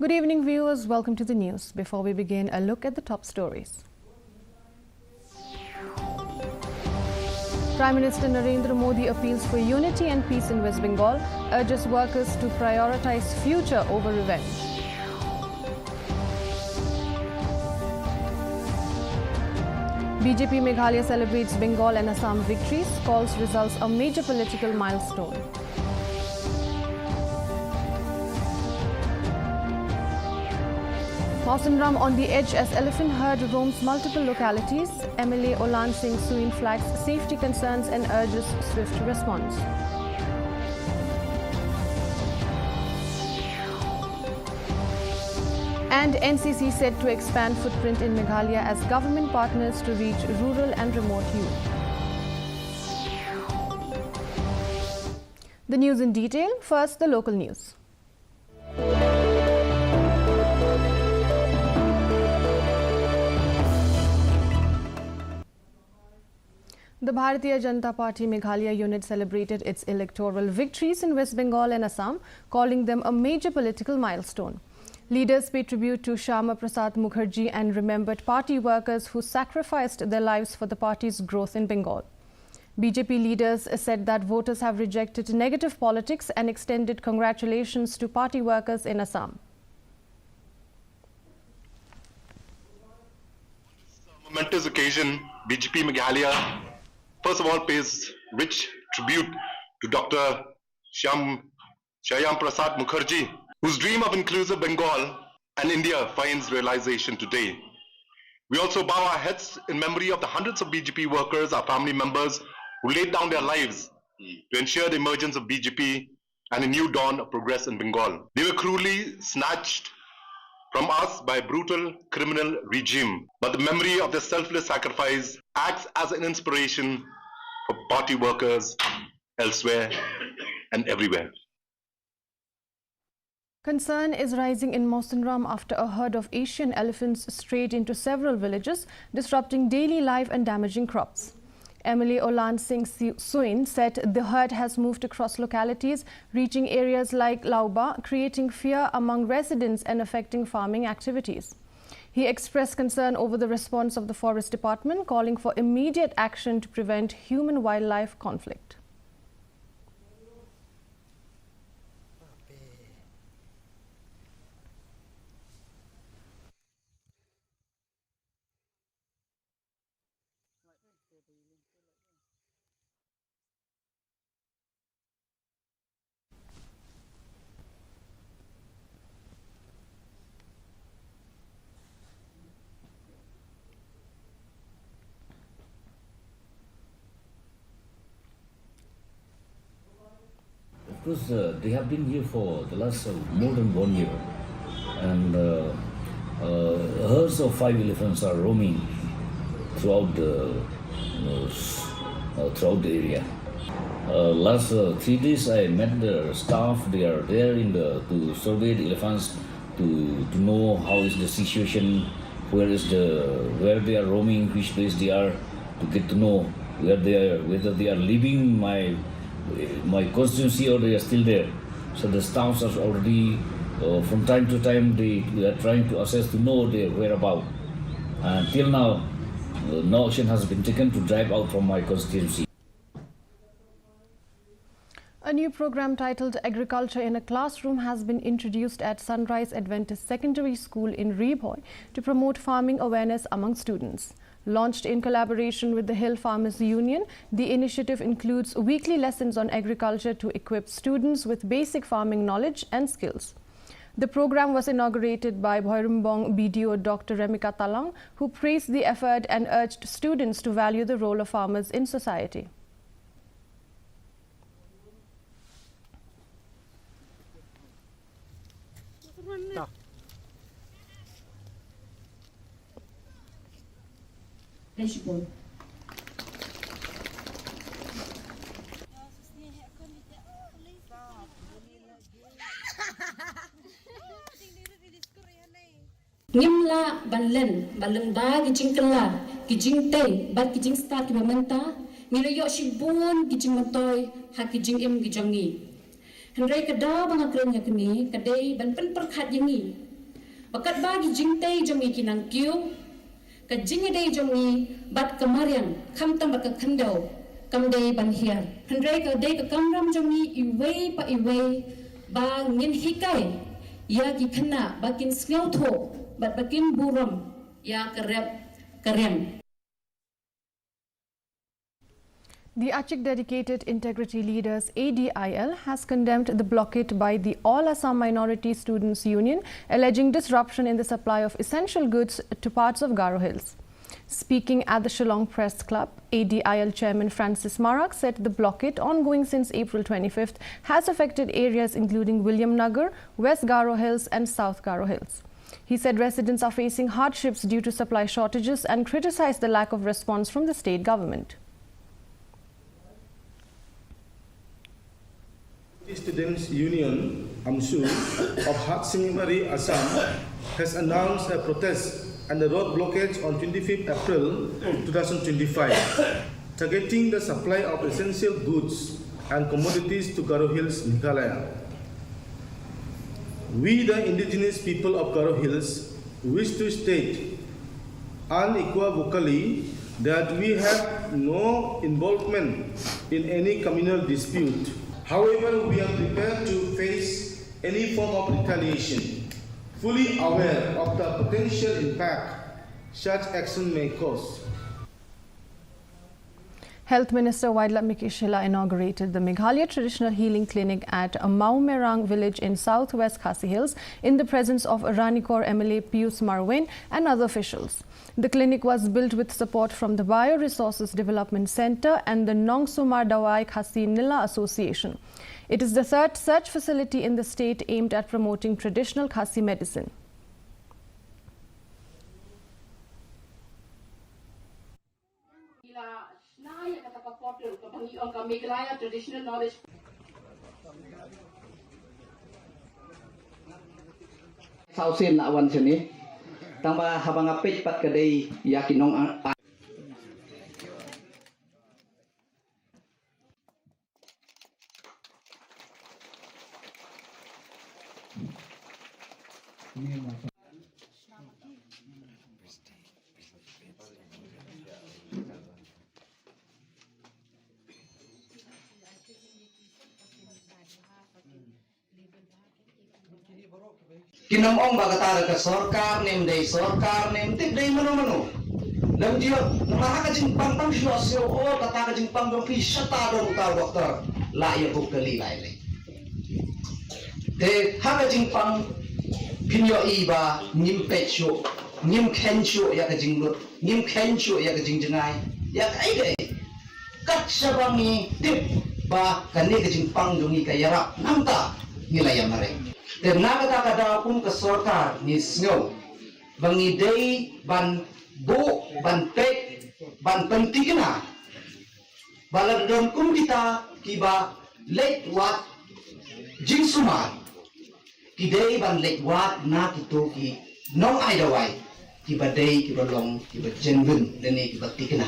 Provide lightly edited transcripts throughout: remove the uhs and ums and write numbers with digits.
Good evening, viewers. Welcome to the news. Before we begin, a look at the top stories. Prime Minister Narendra Modi appeals for unity and peace in West Bengal, urges workers to prioritize future over revenge. BJP Meghalaya celebrates Bengal and Assam victories, calls results a major political milestone. Mausanram on the edge as elephant herd roams multiple localities. MLA Olan Singh Suin flags safety concerns and urges swift response. And NCC said to expand footprint in Meghalaya as government partners to reach rural and remote youth. The news in detail. First, the local news. The Bharatiya Janata Party Meghalaya unit celebrated its electoral victories in West Bengal and Assam, calling them a major political milestone. Leaders paid tribute to Shyama Prasad Mukherjee and remembered party workers who sacrificed their lives for the party's growth in Bengal. BJP leaders said that voters have rejected negative politics and extended congratulations to party workers in Assam. This momentous occasion, BJP Meghalaya first of all pays rich tribute to Dr. Shyam Prasad Mukherjee, whose dream of inclusive Bengal and India finds realization today. We also bow our heads in memory of the hundreds of BJP workers, our family members, who laid down their lives to ensure the emergence of BJP and a new dawn of progress in Bengal. They were cruelly snatched from us by a brutal criminal regime, but the memory of their selfless sacrifice acts as an inspiration for party workers elsewhere and everywhere. Concern is rising in Mausanram after a herd of Asian elephants strayed into several villages, disrupting daily life and damaging crops. MLA Olan Singh Suin said the herd has moved across localities, reaching areas like Lauba, creating fear among residents and affecting farming activities. He expressed concern over the response of the Forest Department, calling for immediate action to prevent human-wildlife conflict. Because they have been here for the last more than 1 year, and herds of 5 elephants are roaming throughout the area. Last 3 days I met the staff. They are there to survey the elephants to know how is the situation, where they are roaming, which place they are, to get to know whether they are leaving my constituency or they are still there. So the staffs are already, from time to time, they are trying to assess to know their whereabouts. Until now, no action has been taken to drive out from my constituency. A new program titled Agriculture in a Classroom has been introduced at Sunrise Adventist Secondary School in Reboy to promote farming awareness among students. Launched in collaboration with the Hill Farmers Union, the initiative includes weekly lessons on agriculture to equip students with basic farming knowledge and skills. The program was inaugurated by Bhoirumbong BDO Dr. Remika Talang, who praised the effort and urged students to value the role of farmers in society. Dashboard. Ngimla balen ba gijing kela gijing te ba gijing start bamanta ngilayo shibun gijing mantoy ha gijing gijangi Henry kada bang akrenya kini kadai ban pen perkhat yangi Bakat bagi jingtei jongi kinang kiu, ka jingidei jongi bat kamarian kam tambah ka kendau kam dei ban hiar. Hendrai ka dei ka kamram jongi iwei pa iwei ba ngin hikai ya ki kena bakin sngau tho bat bakin buram ya kerep kerem. The Achik Dedicated Integrity Leaders ADIL has condemned the blockade by the All Assam Minority Students Union, alleging disruption in the supply of essential goods to parts of Garo Hills. Speaking at the Shillong Press Club, ADIL Chairman Francis Marak said the blockade, ongoing since April 25th, has affected areas including William Nagar, West Garo Hills and South Garo Hills. He said residents are facing hardships due to supply shortages and criticized the lack of response from the state government. Students Union AMSU of Hatsimimari, Assam has announced a protest and a road blockage on 25th April 2025, targeting the supply of essential goods and commodities to Garo Hills, Meghalaya. We, the indigenous people of Garo Hills, wish to state unequivocally that we have no involvement in any communal dispute. However, we are prepared to face any form of retaliation, fully aware of the potential impact such action may cause. Health Minister Waidla Mikishila inaugurated the Meghalaya Traditional Healing Clinic at Maumerang village in southwest Khasi Hills in the presence of Ranikor MLA Pius Marwin and other officials. The clinic was built with support from the Bioresources Development Centre and the Nongsumar Dawai Khasi Nila Association. It is the third such facility in the state aimed at promoting traditional Khasi medicine. Traditional knowledge. Sausin na awan sini, tamba habang apit pat kadai yakinong Kinamong bagatara ka sorkar nem day sorkar nem tip day mano lam dia namaka jing pang syo o kata ka jing pang dong pi shata dong ka doktor la ya buk kali lai de ha ka jing pang pinyo iba nim pecho nim khencho ya ka jing lut nim khencho ya ka jing jangai ya ka ai kat sabangi tip ba kani ka jing pang dong ka yarap namta nilai yang mare. Dan nakata pun ke sorkar ni snow bangidei ban bu ban pek ban pentingna baladon kum kita kiba late wat jing sumar kidei ban late wat na kito ki nong ai dawai kiba dei kiba long kiba jengun deni kiba tikna.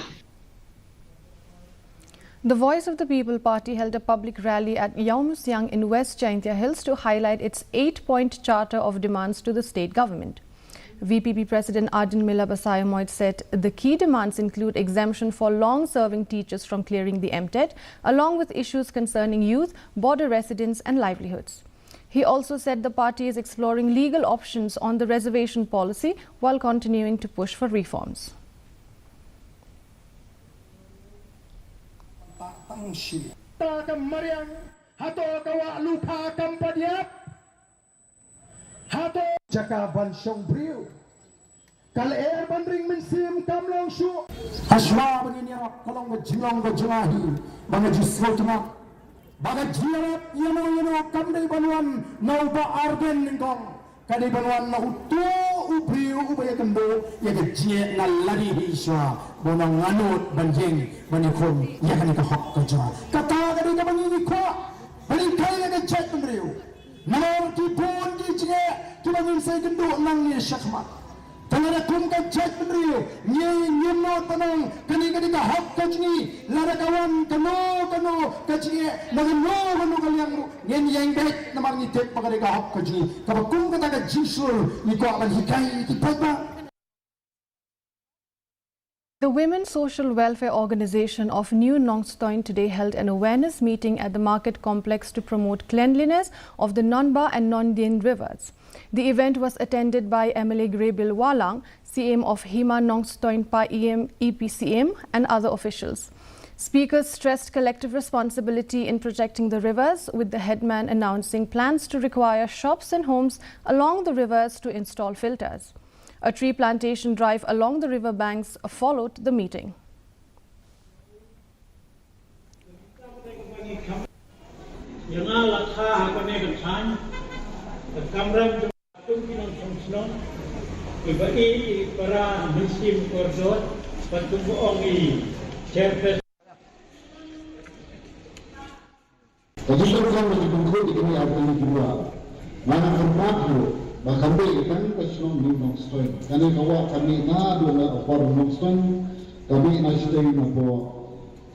The Voice of the People Party held a public rally at Yaumusyang in West Jaintia Hills to highlight its 8-point charter of demands to the state government. VPP President Arden Mila Basayamoid said the key demands include exemption for long-serving teachers from clearing the MTET, along with issues concerning youth, border residents and livelihoods. He also said the party is exploring legal options on the reservation policy while continuing to push for reforms. Jaka ban song brio kal air ban ring min sim kam long shu haswa ban ni rap kolong ga jilong ga jahi ban ji slotma baga jirat yano kam dai banwan no ba arden ngong kadai banwan na utu ubrio ubaya kendo ya ga jie na lari hiswa bonang anut banjeng banikom ya kan ka hok ka ja kata ga dai ban ni ko ban kai ga chat brio Nang kipun di jie, kita ingin saya genduk nang ni syakmat. Tanara kum ka chat penri, nye no tanong, kani ka hak ka cini, lara kawan kano ka cini, kano kaliang nye yang baik namar ni tek pagare ka hak ka cini, kaba kum ka jinsul ni ko akan hikai ki pagba. The Women's Social Welfare Organization of New Nongstoin today held an awareness meeting at the market complex to promote cleanliness of the Nonba and Nondien rivers. The event was attended by MLA Grey Bill Walang, CM of Hima Nongstoin Pa EM EPCM and other officials. Speakers stressed collective responsibility in protecting the rivers, with the headman announcing plans to require shops and homes along the rivers to install filters. A tree plantation drive along the river banks followed the meeting. Kami kan kesenong New Nongstoin. Kami kawa kami na dua opor Nongstoin. Kami na stay na po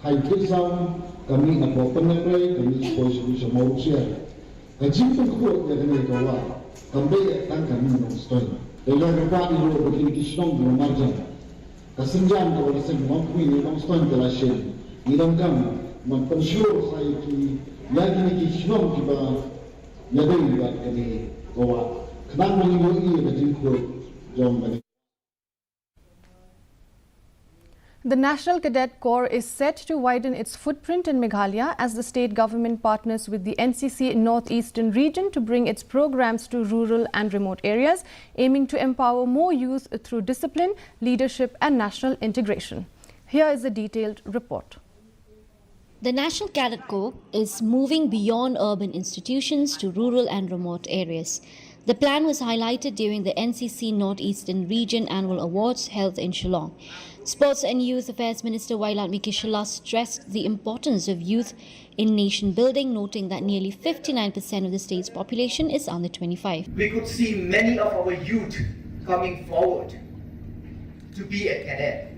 high kisam. Kami na po penekrai. Kami bisa mau share. Kajim pun kuat ya kami kawa. Kami kan New Nongstoin. Ela rupa ni lo begini kesenong dua marjan. Kesenjam kalau sen mampu New Nongstoin telah share. Idam kami mempensyur saya ki lagi ni kesenong kita nyadai buat kami kawa. The National Cadet Corps is set to widen its footprint in Meghalaya as the state government partners with the NCC Northeastern region to bring its programs to rural and remote areas, aiming to empower more youth through discipline, leadership and national integration. Here is a detailed report. The National Cadet Corps is moving beyond urban institutions to rural and remote areas. The plan was highlighted during the NCC Northeastern Region Annual Awards held in Shillong. Sports and Youth Affairs Minister Wailat Mikishala stressed the importance of youth in nation building, noting that nearly 59% of the state's population is under 25. We could see many of our youth coming forward to be a cadet.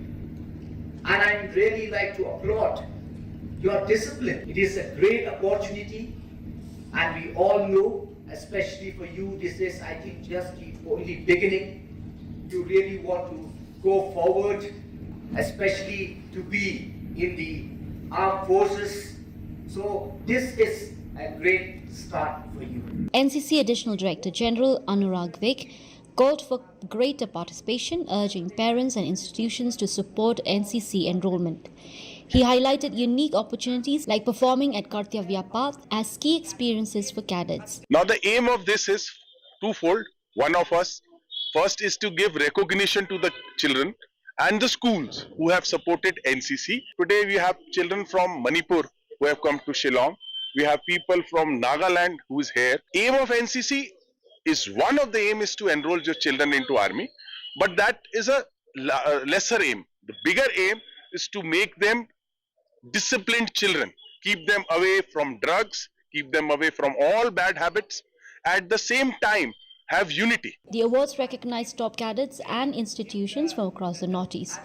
And I'd really like to applaud your discipline. It is a great opportunity, and we all know, especially for you, this is, I think, just the only beginning. You really want to go forward, especially to be in the armed forces. So this is a great start for you. NCC Additional Director General Anurag Vik called for greater participation, urging parents and institutions to support NCC enrollment. He highlighted unique opportunities like performing at Kartavya Path as key experiences for cadets. Now the aim of this is twofold. One of us, first is to give recognition to the children and the schools who have supported NCC. Today we have children from Manipur who have come to Shillong. We have people from Nagaland who is here. Aim of NCC is, one of the aim is to enroll your children into army, but that is a lesser aim. The bigger aim is to make them disciplined children, keep them away from drugs, keep them away from all bad habits, at the same time have unity. The awards recognize top cadets and institutions from across the Northeast.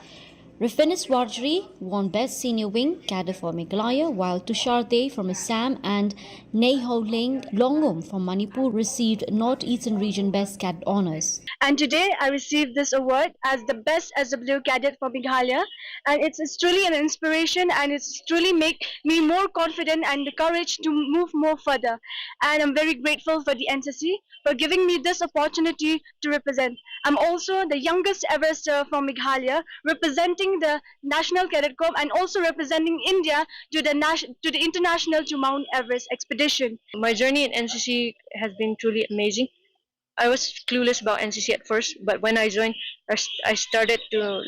Rafinis Warjri won Best Senior Wing Cadet for Meghalaya, while Tushar Dey from Assam and Nei Ho Ling Longum from Manipur received Northeastern Region Best Cadet honours. And today I received this award as the best SW cadet for Meghalaya, and it's truly an inspiration, and it's truly make me more confident and the courage to move more further. And I'm very grateful for the NCC for giving me this opportunity to represent. I'm also the youngest ever sir from Meghalaya, representing the National Cadet Corps and also representing India to the international to Mount Everest expedition. My journey in NCC has been truly amazing. I was clueless about NCC at first, but when I joined, I started to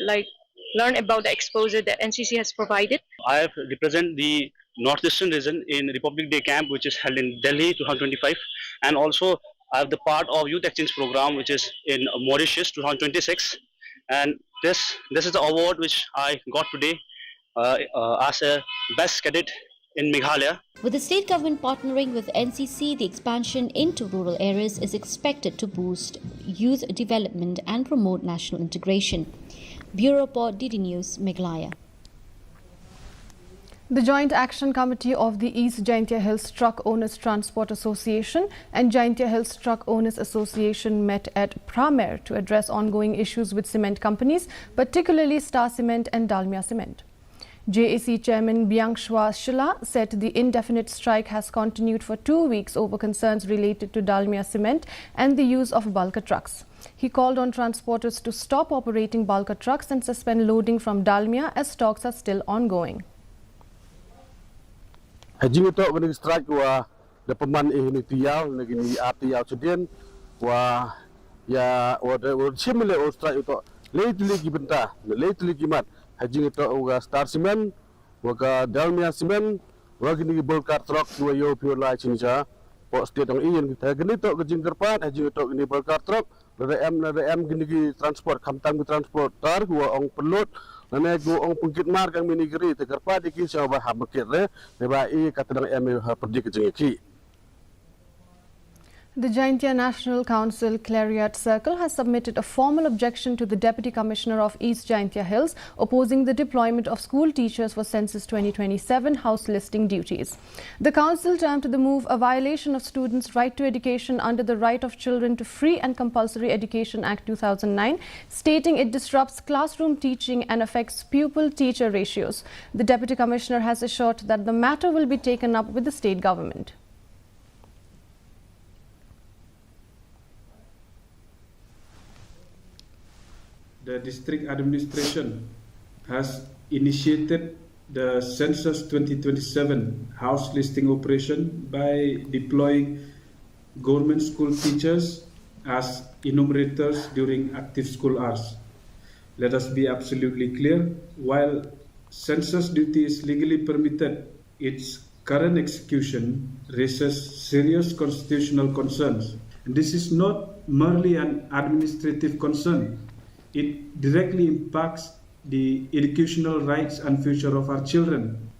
learn about the exposure that NCC has provided. I have represent the Northeastern region in Republic Day camp, which is held in Delhi 2025, and also I have the part of youth exchange program, which is in Mauritius 2026, and this is the award which I got today as a best cadet in Meghalaya. With the state government partnering with NCC, the expansion into rural areas is expected to boost youth development and promote national integration. Bureau Report, DD News, Meghalaya. The Joint Action Committee of the East Jaintia Hills Truck Owners Transport Association and Jaintia Hills Truck Owners Association met at Pramer to address ongoing issues with cement companies, particularly Star Cement and Dalmia Cement. JAC Chairman Byangshwa Shila said the indefinite strike has continued for 2 weeks over concerns related to Dalmia Cement and the use of bulker trucks. He called on transporters to stop operating bulker trucks and suspend loading from Dalmia as talks are still ongoing. Hajing ito gani strike wa da paman ini tiyaw nagini ati yaw sudin wa ya wa simile o strike ito lately gibenta lately gimat hajing ito wa Star Cement wa ka Dalmia Cement wa gini bulkar truck wa yo pure light sinja po state ang iyan kita gani to gajing kerpat hajing ito gini bulkar truck nada em gini transport kamtang transport tar wa ong pelot nane go ong pungkit mar kang minigri te kerpat iki sa ba habakit le ba I katang em ha perdi kejing iki. The Jaintia National Council Clariat Circle has submitted a formal objection to the Deputy Commissioner of East Jaintia Hills opposing the deployment of school teachers for Census 2027 house listing duties. The council termed the move a violation of students' right to education under the Right of Children to Free and Compulsory Education Act 2009, stating it disrupts classroom teaching and affects pupil-teacher ratios. The Deputy Commissioner has assured that the matter will be taken up with the state government. The district administration has initiated the Census 2027 house listing operation by deploying government school teachers as enumerators during active school hours. Let us be absolutely clear, while census duty is legally permitted, its current execution raises serious constitutional concerns. And this is not merely an administrative concern. It directly impacts the educational rights and future of our children.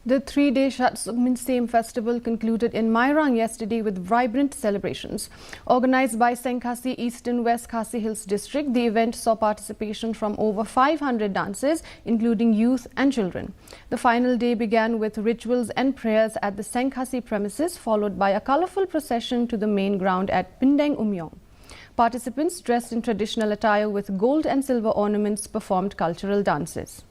The 3-day Shatsumin festival concluded in Mairang yesterday with vibrant celebrations. Organized by Senkhasi East and West Khasi Hills District, the event saw participation from over 500 dancers, including youth and children. The final day began with rituals and prayers at the Senkhasi premises, followed by a colorful procession to the main ground at Pindeng Umyong. Participants dressed in traditional attire with gold and silver ornaments performed cultural dances.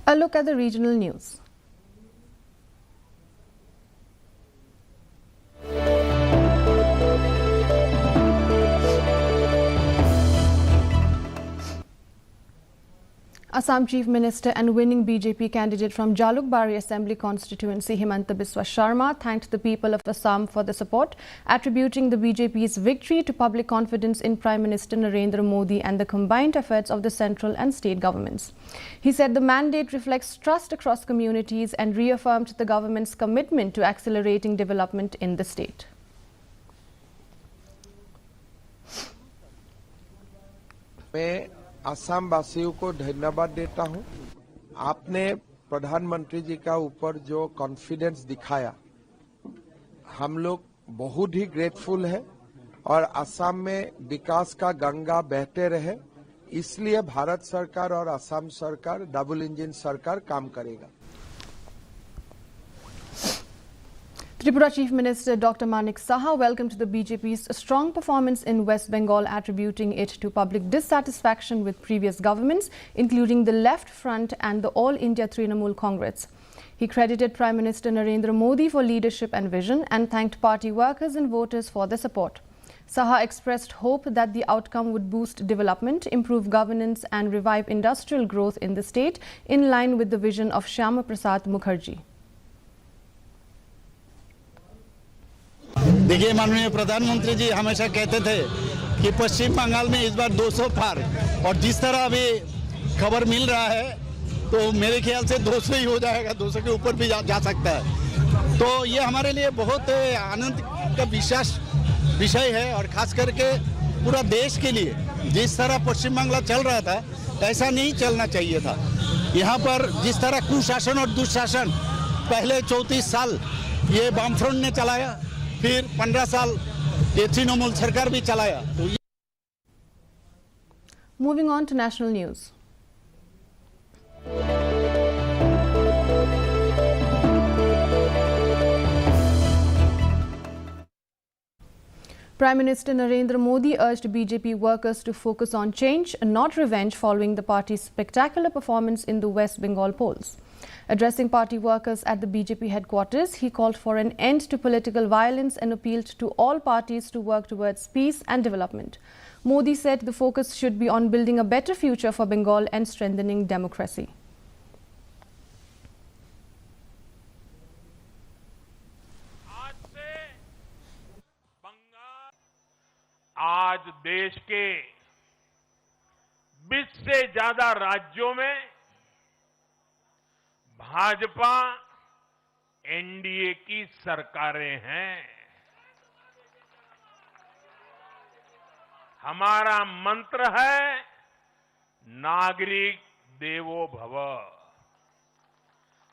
A look at the regional news. Assam Chief Minister and winning BJP candidate from Jalukbari Assembly constituency Himanta Biswa Sharma thanked the people of Assam for the support, attributing the BJP's victory to public confidence in Prime Minister Narendra Modi and the combined efforts of the central and state governments. He said the mandate reflects trust across communities and reaffirmed the government's commitment to accelerating development in the state. Assam वासियों को धन्यवाद देता हूं। आपने प्रधानमंत्री जी का ऊपर जो कॉन्फिडेंस दिखाया, हम लोग बहुत ही ग्रेटफुल है और असम में विकास का गंगा बहते रहे, इसलिए भारत सरकार और असम सरकार डबल इंजन सरकार काम करेगा। Tripura Chief Minister Dr. Manik Saha welcomed the BJP's strong performance in West Bengal, attributing it to public dissatisfaction with previous governments, including the Left Front and the All India Trinamool Congress. He credited Prime Minister Narendra Modi for leadership and vision and thanked party workers and voters for their support. Saha expressed hope that the outcome would boost development, improve governance and revive industrial growth in the state in line with the vision of Shyama Prasad Mukherjee. देखिए माननीय प्रधानमंत्री जी हमेशा कहते थे कि पश्चिम बंगाल में इस बार 200 पार और जिस तरह अभी खबर मिल रहा है तो मेरे ख्याल से 200 ही हो जाएगा, 200 के ऊपर भी जा सकता है। तो ये हमारे लिए बहुत आनंद का विषय है और खास करके पूरा देश के लिए जिस तरह पश्चिम बंगाल चल रहा था ऐसा नहीं चलना चाहिए था। यहाँ पर जिस तरह कुशासन और दुशासन पहले 34 साल ये वामफ्रंट ने चलाया, फिर 15 साल ये तृणमूल सरकार भी चलाया। Moving on to national news. Prime Minister Narendra Modi urged BJP workers to focus on change, not revenge, following the party's spectacular performance in the West Bengal polls. Addressing party workers at the BJP headquarters, he called for an end to political violence and appealed to all parties to work towards peace and development. Modi said the focus should be on building a better future for Bengal and strengthening democracy. आज देश के 20 से ज्यादा राज्यों में Bhajpa NDA की सरकारें हैं। हमारा मंत्र है नागरिक देवो भव।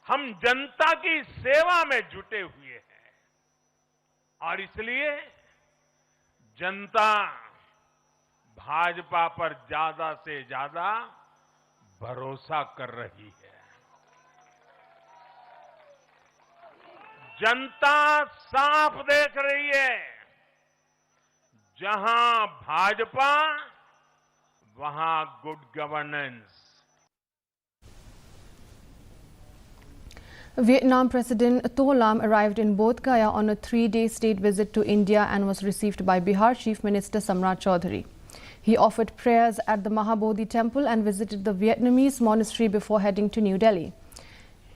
हम जनता की सेवा में जुटे हुए हैं और इसलिए जनता भाजपा पर ज्यादा से ज्यादा भरोसा कर रही है। जनता साफ देख रही है, जहां भाजपा वहां good governance. Vietnam President To Lam arrived in Bodh Gaya on a 3-day state visit to India and was received by Bihar Chief Minister Samrat Chaudhary. He offered prayers at the Mahabodhi Temple and visited the Vietnamese monastery before heading to New Delhi.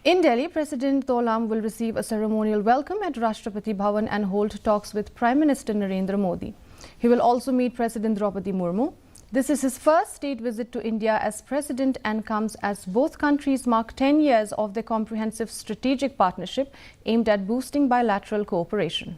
In Delhi, President To Lam will receive a ceremonial welcome at Rashtrapati Bhavan and hold talks with Prime Minister Narendra Modi. He will also meet President Draupadi Murmu. This is his first state visit to India as president and comes as both countries mark 10 years of their comprehensive strategic partnership aimed at boosting bilateral cooperation.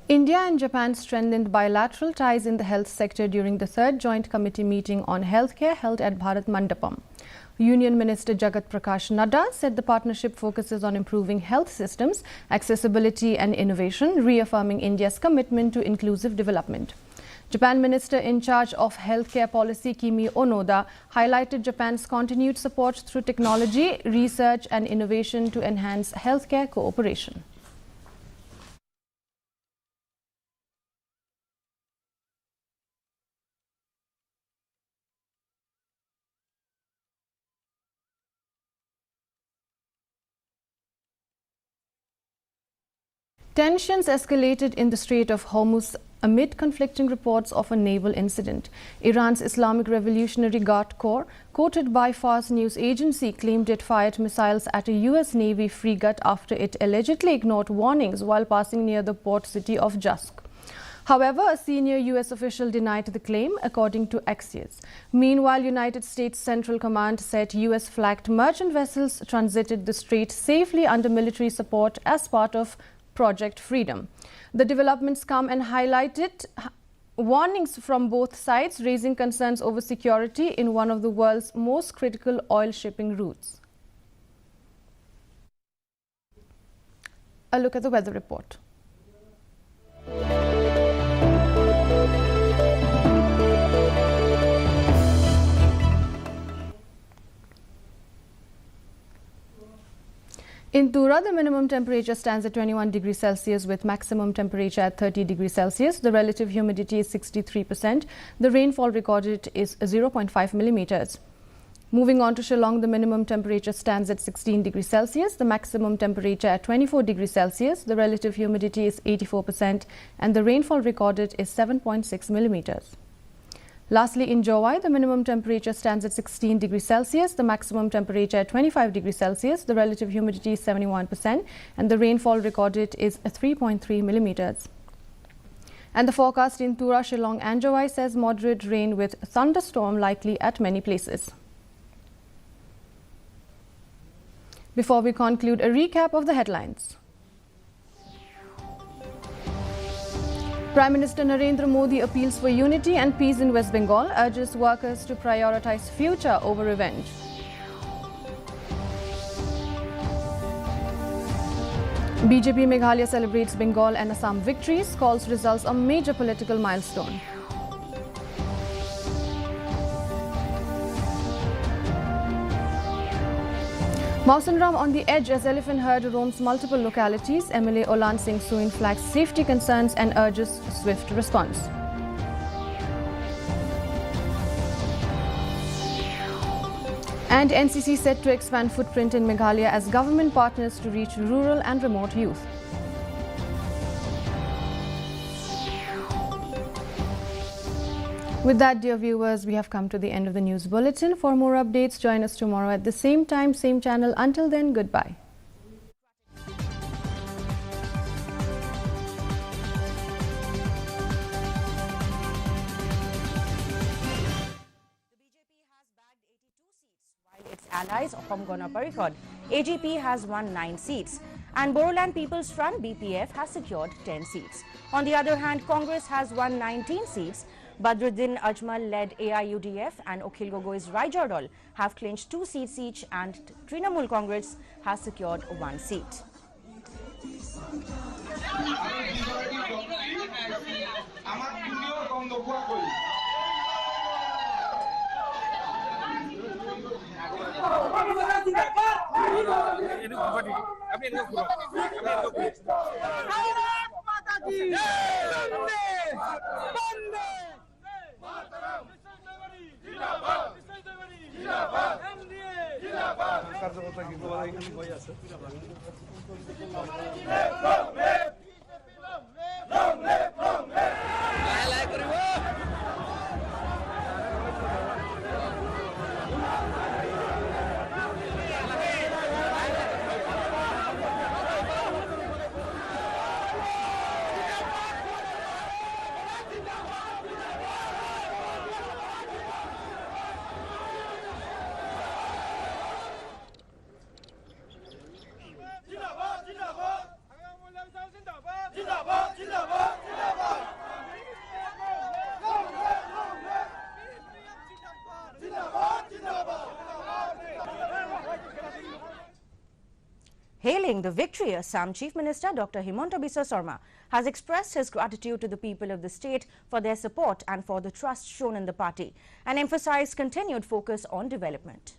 India and Japan strengthened bilateral ties in the health sector during the third joint committee meeting on healthcare held at Bharat Mandapam. Union Minister Jagat Prakash Nadda said the partnership focuses on improving health systems, accessibility and innovation, reaffirming India's commitment to inclusive development. Japan Minister in charge of healthcare policy Kimi Onoda highlighted Japan's continued support through technology, research and innovation to enhance healthcare cooperation. Tensions escalated in the Strait of Hormuz amid conflicting reports of a naval incident. Iran's Islamic Revolutionary Guard Corps, quoted by Fars news agency, claimed it fired missiles at a US Navy frigate after it allegedly ignored warnings while passing near the port city of Jask. However, a senior US official denied the claim, according to Axios. Meanwhile, United States Central Command said US-flagged merchant vessels transited the strait safely under military support as part of Project Freedom. The developments come and highlighted warnings from both sides, raising concerns over security in one of the world's most critical oil shipping routes. A look at the weather report. In Tura, the minimum temperature stands at 21 degrees Celsius with maximum temperature at 30 degrees Celsius. The relative humidity is 63%. The rainfall recorded is 0.5 millimeters. Moving on to Shillong, the minimum temperature stands at 16 degrees Celsius. The maximum temperature at 24 degrees Celsius. The relative humidity is 84% and the rainfall recorded is 7.6 millimeters. Lastly, in Jowai, the minimum temperature stands at 16 degrees Celsius, the maximum temperature at 25 degrees Celsius, the relative humidity is 71%, and the rainfall recorded is 3.3 millimeters. And the forecast in Tura, Shillong and Jowai says moderate rain with thunderstorm likely at many places. Before we conclude, a recap of the headlines. Prime Minister Narendra Modi appeals for unity and peace in West Bengal, urges workers to prioritize future over revenge. BJP Meghalaya celebrates Bengal and Assam victories, calls results a major political milestone. Mausanram on the edge as elephant herd roams multiple localities. MLA Olan Singh Suin flags safety concerns and urges swift response. And NCC set to expand footprint in Meghalaya as government partners to reach rural and remote youth. With that, dear viewers, we have come to the end of the news bulletin. For more updates, join us tomorrow at the same time, same channel. Until then, goodbye. Its allies Ahom Gana Parishad, AGP has won 9 seats and Bodoland People's Front BPF has secured 10 seats. On the other hand, Congress has won 19 seats. Badruddin Ajmal led AIUDF and Okhil Gogoi's Raijordol have clinched 2 seats each and Trinamool Congress has secured 1 seat. Hailing the victory, Assam Chief Minister Dr. Himanta Biswa Sarma has expressed his gratitude to the people of the state for their support and for the trust shown in the party and emphasized continued focus on development.